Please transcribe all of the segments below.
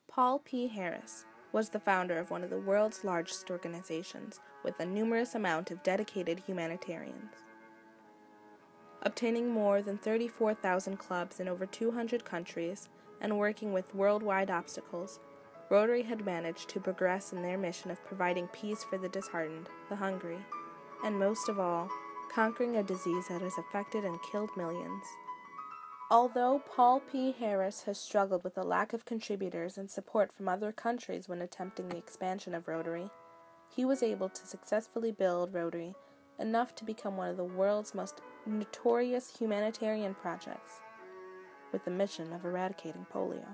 Paul P. Harris was the founder of one of the world's largest organizations with a numerous amount of dedicated humanitarians. Obtaining more than 34,000 clubs in over 200 countries and working with worldwide obstacles, Rotary had managed to progress in their mission of providing peace for the disheartened, the hungry, and most of all, conquering a disease that has affected and killed millions. Although Paul P. Harris has struggled with a lack of contributors and support from other countries when attempting the expansion of Rotary, he was able to successfully build Rotary enough to become one of the world's most notorious humanitarian projects, with the mission of eradicating polio.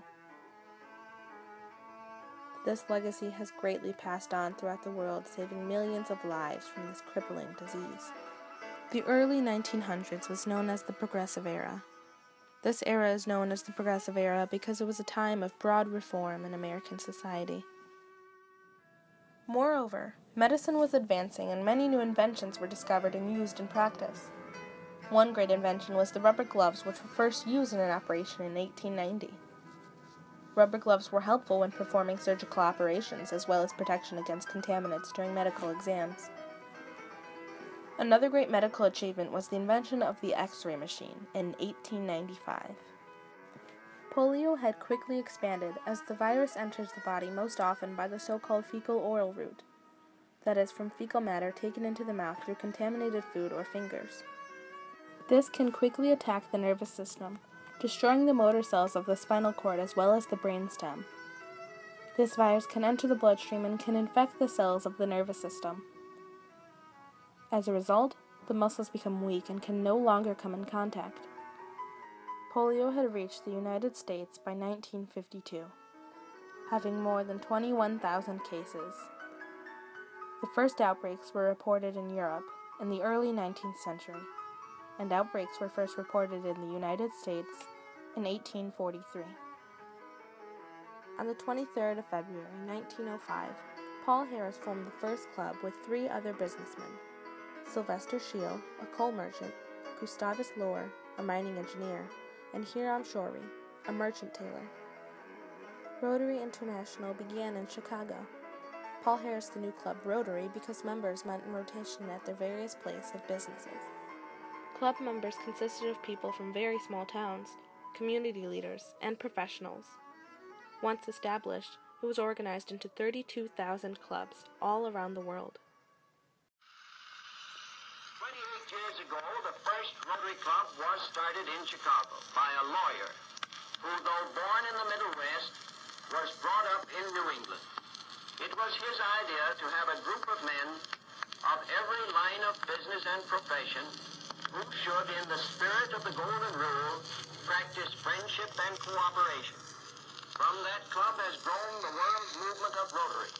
This legacy has greatly passed on throughout the world, saving millions of lives from this crippling disease. The early 1900s was known as the Progressive Era. This era is known as the Progressive Era because it was a time of broad reform in American society. Moreover, medicine was advancing and many new inventions were discovered and used in practice. One great invention was the rubber gloves, which were first used in an operation in 1890. Rubber gloves were helpful when performing surgical operations, as well as protection against contaminants during medical exams. Another great medical achievement was the invention of the X-ray machine in 1895. Polio had quickly expanded as the virus enters the body most often by the so-called fecal-oral route, that is, from fecal matter taken into the mouth through contaminated food or fingers. This can quickly attack the nervous system, destroying the motor cells of the spinal cord as well as the brainstem. This virus can enter the bloodstream and can infect the cells of the nervous system. As a result, the muscles become weak and can no longer come in contact. Polio had reached the United States by 1952, having more than 21,000 cases. The first outbreaks were reported in Europe in the early 19th century, and outbreaks were first reported in the United States in 1843. On the 23rd of February, 1905, Paul Harris formed the first club with 3 other businessmen: Sylvester Scheel, a coal merchant, Gustavus Lohr, a mining engineer, and Hiram Shorey, a merchant tailor. Rotary International began in Chicago. Paul Harris the new club Rotary because members met in rotation at their various places of businesses. Club members consisted of people from very small towns, community leaders, and professionals. Once established, it was organized into 32,000 clubs all around the world. 28 years ago, the first Rotary Club was started in Chicago by a lawyer who, though born in the Middle West, was brought up in New England. It was his idea to have a group of men of every line of business and profession who should, in the spirit of the Golden Rule, practice friendship and cooperation. From that club has grown the world movement of Rotary.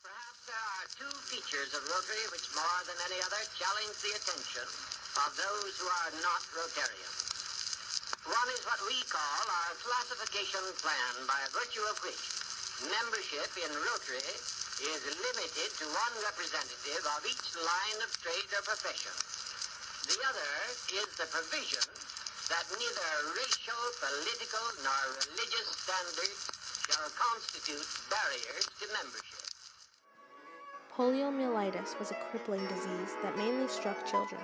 Perhaps there are 2 features of Rotary which more than any other challenge the attention of those who are not Rotarians. One is what we call our classification plan, by virtue of which membership in Rotary is limited to 1 representative of each line of trade or profession. The other is the provision that neither racial, political, nor religious standards shall constitute barriers to membership. Poliomyelitis was a crippling disease that mainly struck children.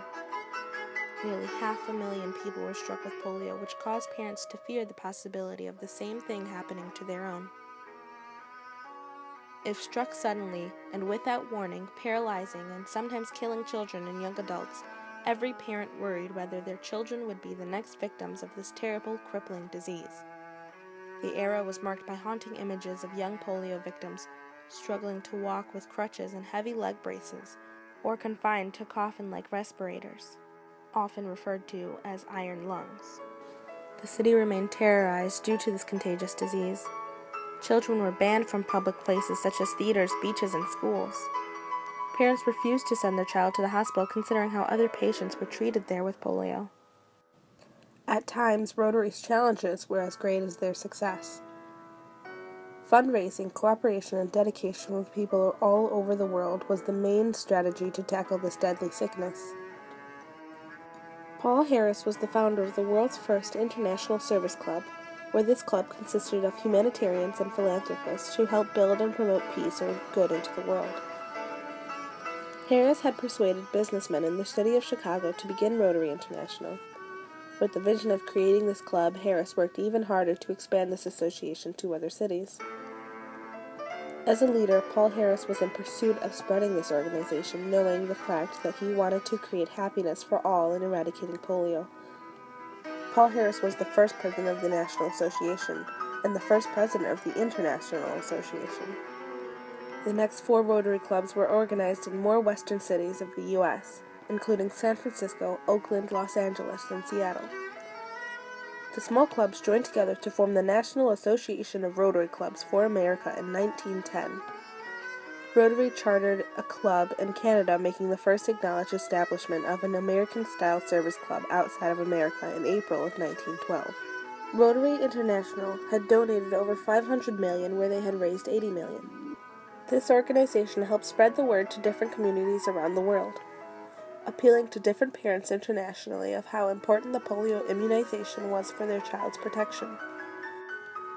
Nearly 500,000 people were struck with polio, which caused parents to fear the possibility of the same thing happening to their own. If struck suddenly and without warning, paralyzing and sometimes killing children and young adults, every parent worried whether their children would be the next victims of this terrible, crippling disease. The era was marked by haunting images of young polio victims struggling to walk with crutches and heavy leg braces, or confined to coffin-like respirators, often referred to as iron lungs. The city remained terrorized due to this contagious disease. Children were banned from public places such as theaters, beaches, and schools. Parents refused to send their child to the hospital considering how other patients were treated there with polio. At times, Rotary's challenges were as great as their success. Fundraising, cooperation, and dedication with people all over the world was the main strategy to tackle this deadly sickness. Paul Harris was the founder of the world's first international service club, where this club consisted of humanitarians and philanthropists who helped build and promote peace or good into the world. Harris had persuaded businessmen in the city of Chicago to begin Rotary International. With the vision of creating this club, Harris worked even harder to expand this association to other cities. As a leader, Paul Harris was in pursuit of spreading this organization, knowing the fact that he wanted to create happiness for all in eradicating polio. Paul Harris was the first president of the National Association and the first president of the International Association. The next 4 Rotary clubs were organized in more western cities of the U.S., including San Francisco, Oakland, Los Angeles, and Seattle. The small clubs joined together to form the National Association of Rotary Clubs for America in 1910. Rotary chartered a club in Canada, making the first acknowledged establishment of an American-style service club outside of America in April of 1912. Rotary International had donated over $500 million where they had raised $80 million. This organization helped spread the word to different communities around the world, appealing to different parents internationally of how important the polio immunization was for their child's protection.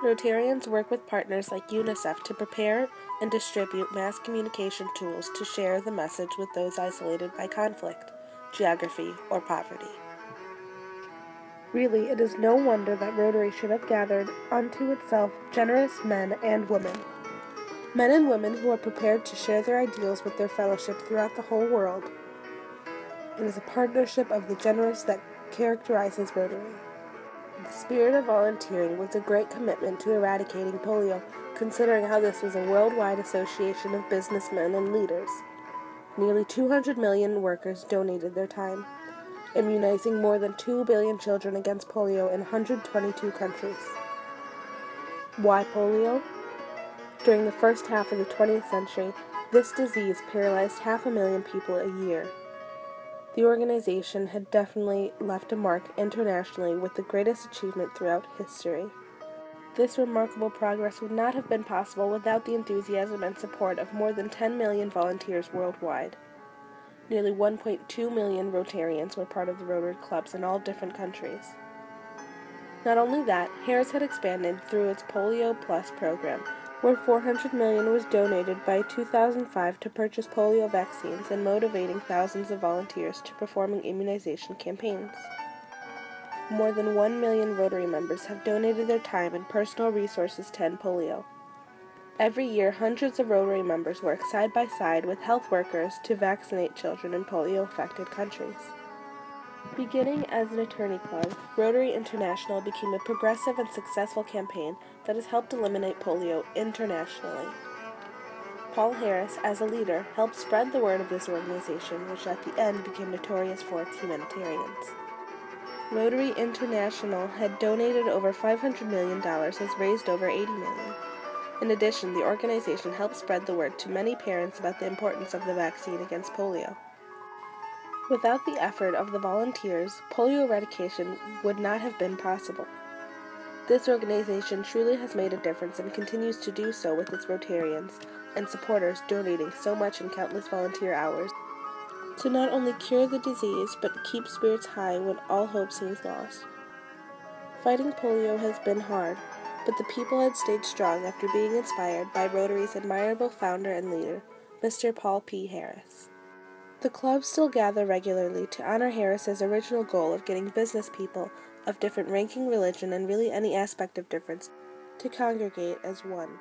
Rotarians work with partners like UNICEF to prepare and distribute mass communication tools to share the message with those isolated by conflict, geography, or poverty. Really, it is no wonder that Rotary should have gathered unto itself generous men and women. Men and women who are prepared to share their ideals with their fellowship throughout the whole world. It is a partnership of the generous that characterizes Rotary. The spirit of volunteering was a great commitment to eradicating polio, considering how this was a worldwide association of businessmen and leaders. Nearly 200 million workers donated their time, immunizing more than 2 billion children against polio in 122 countries. Why polio? During the first half of the 20th century, this disease paralyzed 500,000 people a year. The organization had definitely left a mark internationally with the greatest achievement throughout history. This remarkable progress would not have been possible without the enthusiasm and support of more than 10 million volunteers worldwide. Nearly 1.2 million Rotarians were part of the Rotary clubs in all different countries. Not only that, Harris had expanded through its Polio Plus program, where $400 million was donated by 2005 to purchase polio vaccines and motivating thousands of volunteers to performing immunization campaigns. More than 1 million Rotary members have donated their time and personal resources to end polio. Every year, hundreds of Rotary members work side by side with health workers to vaccinate children in polio-affected countries. Beginning as an attorney club, Rotary International became a progressive and successful campaign that has helped eliminate polio internationally. Paul Harris, as a leader, helped spread the word of this organization, which at the end became notorious for its humanitarians. Rotary International had donated over $500 million, has raised over $80 million. In addition, the organization helped spread the word to many parents about the importance of the vaccine against polio. Without the effort of the volunteers, polio eradication would not have been possible. This organization truly has made a difference and continues to do so with its Rotarians and supporters donating so much in countless volunteer hours to not only cure the disease but keep spirits high when all hope seems lost. Fighting polio has been hard, but the people had stayed strong after being inspired by Rotary's admirable founder and leader, Mr. Paul P. Harris. The clubs still gather regularly to honor Harris's original goal of getting business people of different ranking, religion, and really any aspect of difference to congregate as one.